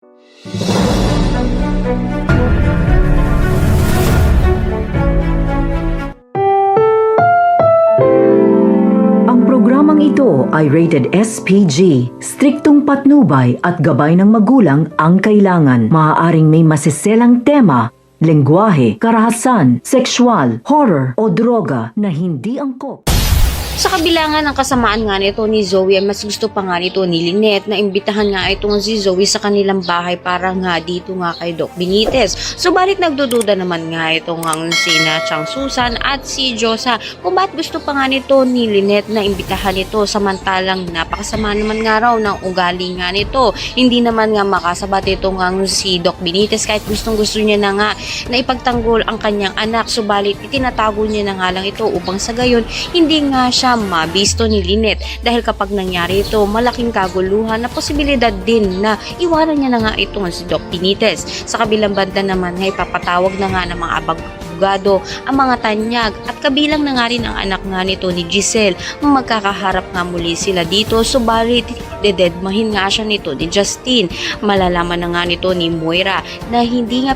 Ang programang ito ay rated SPG, striktong patnubay at gabay ng magulang ang kailangan. Maaaring may masiselang tema, lengguwahe, karahasan, sexual, horror o droga na hindi angkop. Sa kabila nga ng kasamaan nga nito ni Zoe, ay mas gusto pa nga nito ni Lynette na imbitahan nga itong si Zoe sa kanilang bahay para nga dito nga kay Doc Benitez. Subalit nagdududa naman nga itong ang sina Chang Susan at si Josa kung bakit gusto pa nga nito ni Lynette na imbitahan ito samantalang napakasama naman nga raw ng ugali nga nito. Hindi naman nga makasabat itong ang si Doc Benitez kahit gustong gusto niya na nga na ipagtanggol ang kanyang anak. Subalit itinatago niya na nga lang ito upang sa gayon hindi nga siya mabisto ni Lynette dahil kapag nangyari ito, malaking kaguluhan na posibilidad din na iwanan niya na nga itong si Doc Benitez. Sa kabilang banda naman ay papatawag na nga ng mga abogado ang mga tanyag at kabilang na nga rin ang anak nga nito ni Giselle. Magkakaharap nga muli sila dito, subalit dededmahin nga siya nito ni Justine. Malalaman na nga nito ni Moira na hindi nga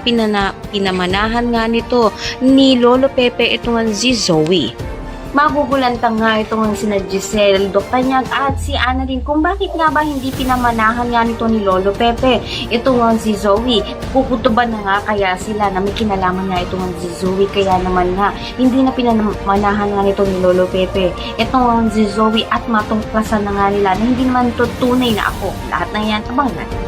pinamanahan nga nito ni Lolo Pepe itong si Zoe. Magugulantang nga itong sina Giselle, Doc Tanyag at si Ana rin kung bakit nga ba hindi pinamanahan nga nito ni Lolo Pepe. Ito nga si Zoe, puputuban na nga kaya sila na may kinalaman nga ito nga si Zoe kaya naman nga hindi na pinamanahan nga nito ni Lolo Pepe. Ito nga si Zoe at matungklasan na nga nila na hindi naman ito tunay na ako. Lahat na yan, abang natin.